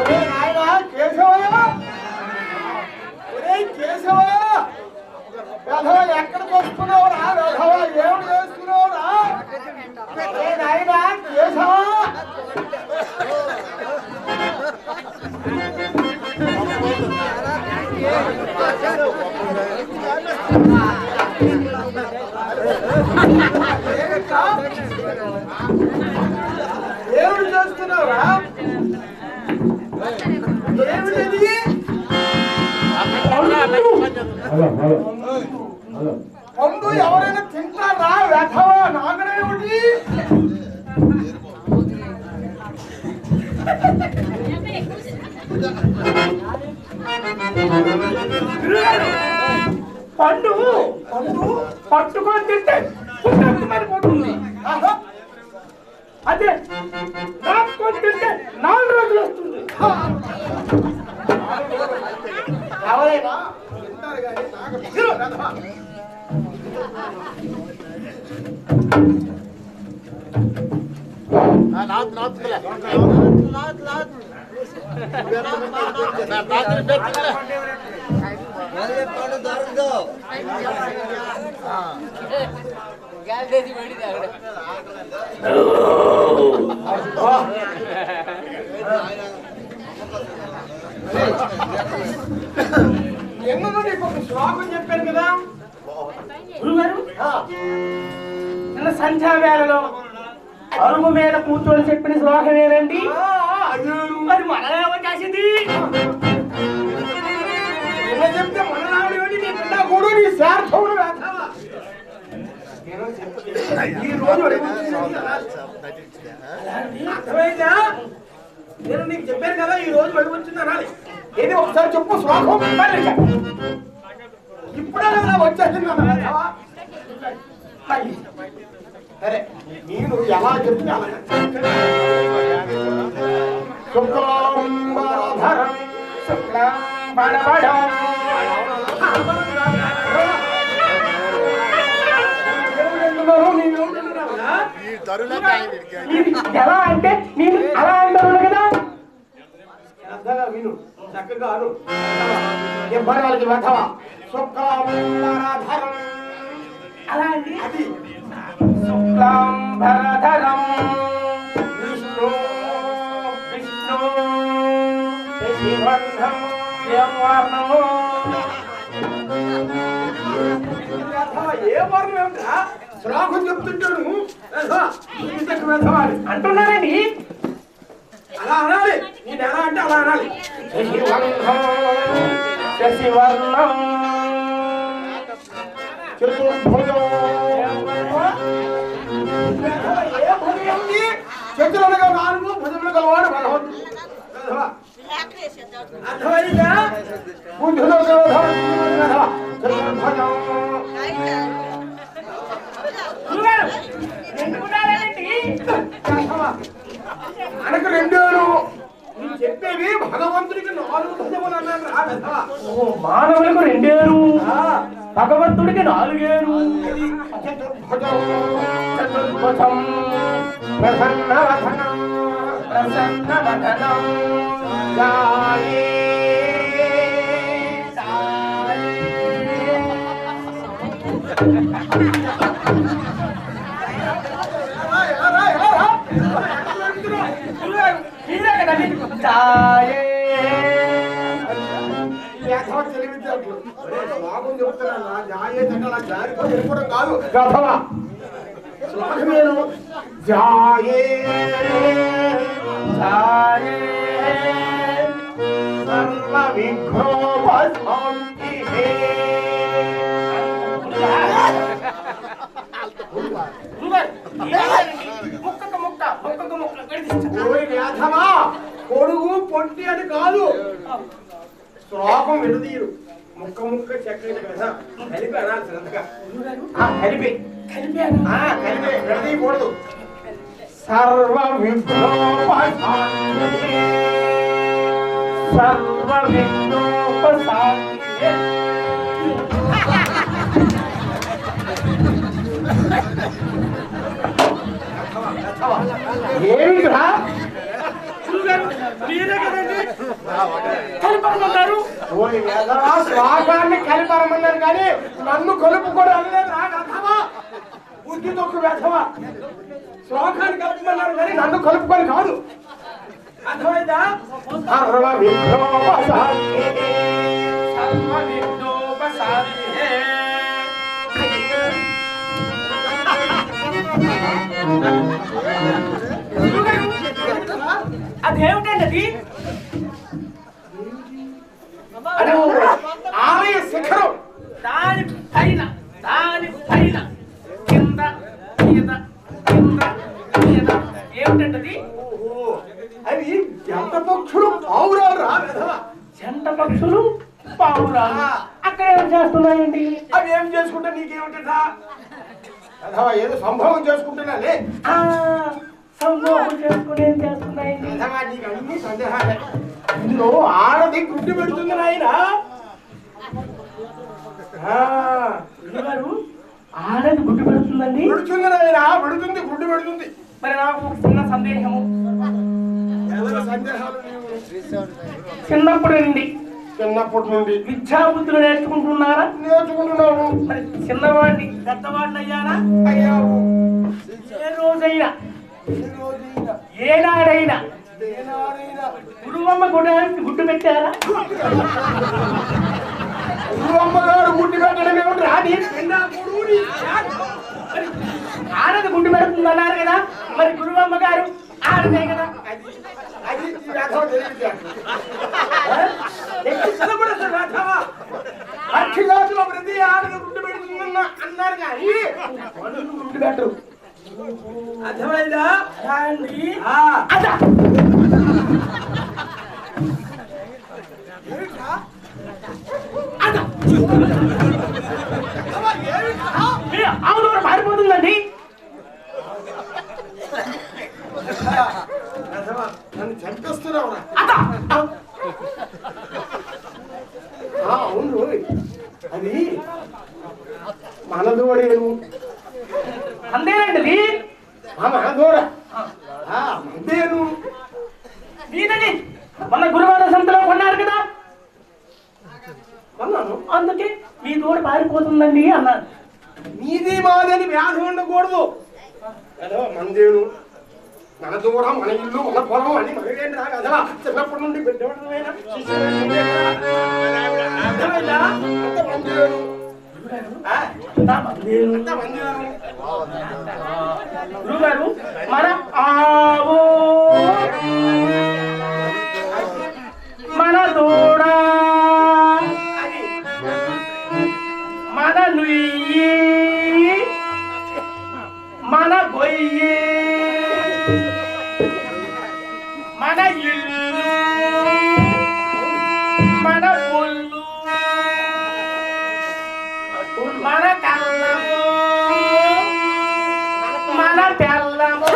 ఒరే నాయనా కేశవయ్య, ఒరే కేశవయ్య, రథవ ఎక్కడికి వస్తున్నావు రా? రథవ ఏమిటి చేస్తున్నావు రా? ఒరే నాయనా కేశవ, ఏమిటి చేస్తున్నావురా? ఏమిటది? పండు ఎవరైనా తింటారా? రథవ నాగడేమిటి? పండు పండు పట్టుకొని తింటే మరిపోతుంది. అదే నాటుకొని తింటే 4 రోజులు వస్తుంది. ఎవరైనా తింటారు కానీ రథవ ఎన్నో నీకు ఒక శ్లోకం చెప్పాను కదా గురుగారు, నిన్న సంధ్యా వేళలో అరుగు మీద కూర్చొని చెప్పిన శ్లోకం ఏనండి? మరి మనమేమో చేసింది? ఇలా చెప్తే మన రావడం నీ పిల్ల కూడా నీ స్వార్థముడు వేస్తావా? ఈ రోజు అర్థమైందా? నేను నీకు చెప్పాను కదా ఈ రోజు వెళ్ళి వచ్చింది అనాలి. ఏది ఒకసారి చెప్పు శ్లోకం. ఇప్పుడే కదా వచ్చేసింది అన్నా. సరే నేను ఎలా చెప్తే అలా శుక్లాంబరధరం శుక్లాంబరధరం ఎలా అంటే నేను అలా అంటాను కదా. శ్రద్ధగా విను, చక్కగా అను. వాళ్ళకి వెధవ శుక్లాంబరధరం అలా అండి. అది శుక్లాంబరధరం విష్ణు విష్ణు శశివర్ణం శ్యామవర్ణం. ఏ వర్ణం ఏమిటా? శ్లోకం చెప్తుంటాడు అంటున్నారండి. అలా అనాలి. నేను ఎలా అంటే అలా అనాలి. శశివర్ణం శశివర్ణం చతుర్భుజం. ఏ భుజం ఉంది? చతురనగా 4 భుజములు గలవాడు భగవంతుడు. అర్థమైందా? బుద్ధుడు చతుర్భుజం. మనకు 2 చెప్పేవి భగవంతుడికి 4 భుజములు అన్నాడు రా వెధవ. మానవులకు 2 భగవంతుడికి 4. చతుర్భుజం చతుర్భుజం ప్రసన్నవదనం ప్రసన్నవదనం జాయే కాదు శ్లోకమేను జాయే జాయే సర్వ విఘ్నోపశాంతి కొడుగు పొట్టి అని కాదు. శ్లోకం విడదీరు. ముక్క ముక్క చక్కటి కదా కలిపి అనాల్సినంతగా కలిపి కలిపి విడదీయకూడదు. సర్వ విఘ్నోపశాంతి సర్వ విఘ్నోపశాంతి. ఏమిట్రా గురుగారు మీరే కదండి కలిపరమన్నారు. శ్లోకాన్ని కలిపరమన్నారు కానీ నన్ను కలుపుకోవడం అనలేదు. రాగవా బుద్ధి తొక్కు వేధవా. శ్లోకాన్ని కలుపుకున్నారు కానీ నన్ను కలుపుకొని కాదు. అర్థమైందా? సర్వ విఘ్నోపశాంతి సర్వ విఘ్నోపశాంతి. అదేమిటండి అది? ఆలయ శిఖరం. దాని పైన కింద మీద ఏమిటండి? అది జంట పక్షులు పావురాలు రా విధవా. జంట పక్షులు పావురాలు అక్కడ ఏం చేస్తున్నాయండి? అవి ఏం చేసుకుంటా నీకేమిటా? విధవా ఏదో సంభవం చేసుకుంటున్నానే. సంభవం చేసుకుని ఏం చేస్తున్నాయండి? విధవా నీకు అన్ని సందేహాలే. ఇందులో ఆడది గుడ్డు పెడుతుంది నాయన. ఆడది గుడ్డు పెడుతుందండి? పెడుతుంది నాయన, పెడుతుంది, గుడ్డు పెడుతుంది. మరి నాకు ఒక చిన్న సందేహము. సందేహాలు చిన్నప్పటి నుండి విద్యాబుద్ధులు నేర్చుకుంటున్నారా? నేర్చుకుంటున్నావు. మరి చిన్నవాడిని పెద్దవాడిని అయ్యానా? అయ్యావు. ఏ రోజైనా ఏనాడైనా గురువమ్మ గుడ్డు పెట్టారా? గురువమ్మగారు గుడ్డు పెట్టడం ఏమిటి? రాని ఆడది గుడ్డు పెడుతుంది అన్నారు కదా, మరి గురువమ్మ గారు ఆడదే కదా. అక్షరాజులో ప్రతి ఆడది గుడ్డు పెడుతుందన్న అన్నారు కానీ గుడ్డు పెట్టరు. అర్థమైందా? అవును మారిపోతుందండి. నన్ను చంపేస్తున్నావు. అవును అది మనదోడేను. అంతేనండి మనదోడ అంతేను. మీదని మన గురువారం సంతలో కొన్నారు కదా, కొన్నాను. అందుకే మీ దూడ పారిపోతుందండి అన్నారు. నీది మాదని వ్యాధి ఉండకూడదు. మనదేను, మన దూడ, మన ఇల్లు, మన పొలం అని మనకేంటి రా కదా. చిన్నప్పటి నుండి పెద్దవాళ్ళమైనా గురుగారు మన ఆవు మన దూడ మన నుయ్యి మన గొయ్యి మన ఇల్లు మన పుల్లు మన కళ్ళము మన బెల్లము.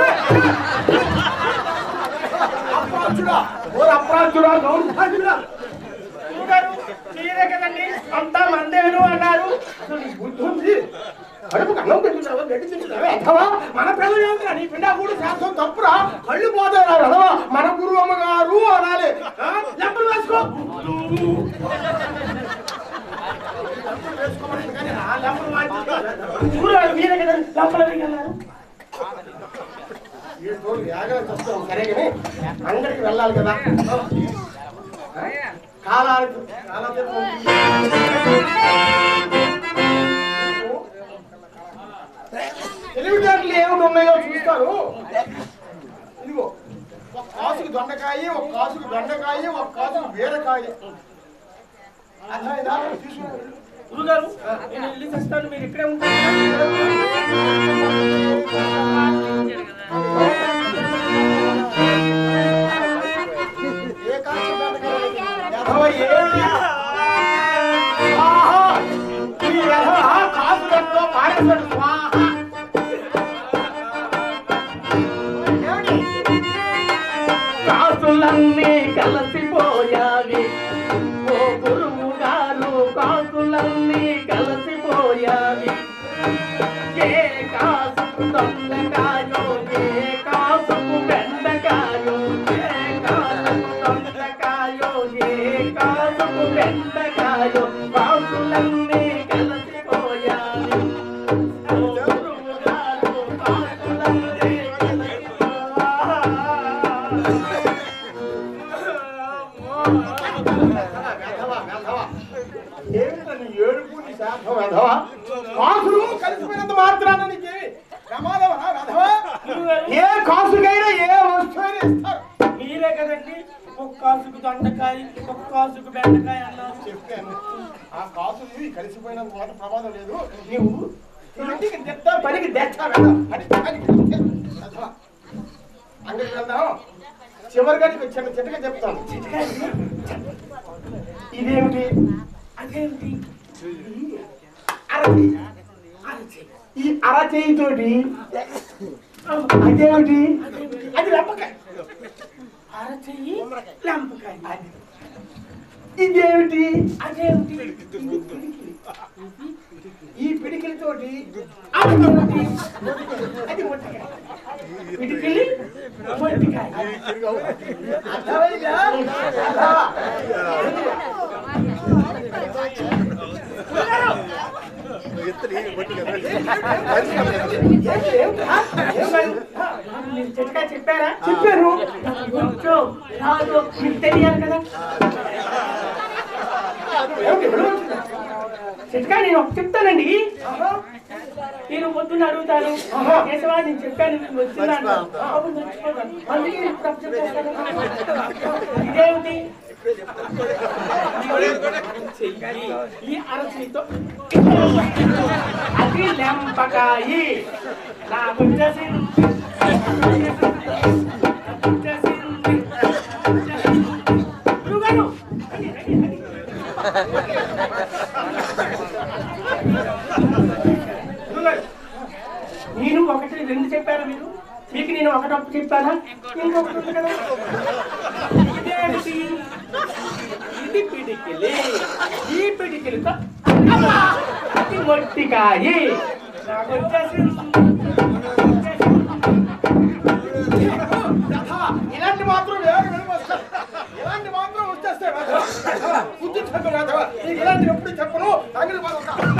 మీరే కదండి అంతా మందేను అన్నారు. బుద్ధి ఉంది. కడుపుకు అన్నం తింటున్నావా, గడ్డి తింటున్నావా? అథవా మన పిల్లలు ఏంటరా నీ పిండా కూడా శాస్త్రం తప్పురా. కళ్ళు పోతాయి రా అథవా. మన గురువు అమ్మగారు అనాలి. లెక్కలు వేసుకో. గురుగారు మీరే కదండి లోపలికి అన్నారు. సరే కానీ అంగడికి వెళ్ళాలి కదా. కాలాలకు తెలివితేటలు ఏమిటి ఉన్నాయో చూస్తారు. ఇదిగో ఒక కాసుకు దొండకాయ, ఒక కాసుకు బెండకాయ, ఒక కాసుకు బీరకాయ. అర్థమైందా? గురుగారు నేను ఇల్లు తెస్తాను, మీరు ఇక్కడే ఉంటారు. కాసులన్నీ కలిసిపోయావి ఓ గురువు గారు, కాసులన్నీ కలిసిపోయావి. ఏ కాసుకు దొండకాయో, ఏ కాసుకు బెండకాయో, ఏ కాసు ఏ కాసుకు బెండకాయో కాసులన్నీ కలిసిపోయాయి. ఓ గురువుగారు కాసులన్నీ ఏడుపు నీ శాపం వెధవా. కాసులు కలిసిపోయినంత మాత్రాన నీకేమి ప్రమాదమా వెధవా? ఏ కాసుకైనా ఏ వస్తువైనా ఇస్తారు. మీరే కదండి ఒక కాసుకు దొండకాయ ఒక కాసుకు బెండకాయ అన్నారు. చెప్పాను ఆ కాసులు కలిసిపోయినంత మాట ప్రమాదం లేదు. నీవు ఇంటికి తెస్తా పనికి తెస్తా వెధవా. వెధవా. అంగడికి వెళ్దాం. చివరిగా నీకు చిన్న చిట్టగా చెప్తాను. ఇదేమిటి? అదేమిటి? అరచేయి. ఈ అరచేయితోటి అదేమిటి? అది లెంపకాయ. అరచెయ్యి లంపకాయ. ఇదేమిటి? అదేమిటి? ఈ పిడికిలతోటి అదేమిటి? అది మొట్టకాయ. పిడికిలి మొట్టికాయ. అర్థమైందా? మీరు చిట్కా చెప్పారా? చెప్పాను. కొంచెం రాదు మీకు తెలియాలి కదా. చిట్కా నేను ఒక చెప్తానండి. నేను పొద్దున్న అడుగుతాను కేశవా నేను చెప్పాను నేను వచ్చిన్నాను అప్పుడు మర్చిపోతాను. అందుకే నేను ఇప్పుడు చెప్తాను. ఇదేమిటి? ఈ అరచేతితో అది లెంపకాయి. నాకు వచ్చేసింది. గురుగారు నేను ఒకటి రెండు చెప్పాను మీరు మీకు నేను ఒకటి అప్పు చెప్పానా ఇంకొకటి ఉంది కదా. ఇదేమిటి? ఇది పిడికిలి. ఈ పిడికిలితో అది మొట్టికాయి. నాకు వచ్చేసింది. ఇలాంటి మాత్రం ఇలాంటి మాత్రం వచ్చేస్తాయి. బుద్ధి చెప్పు రాధవా. ఇలాంటి ఎప్పుడు చెప్పను.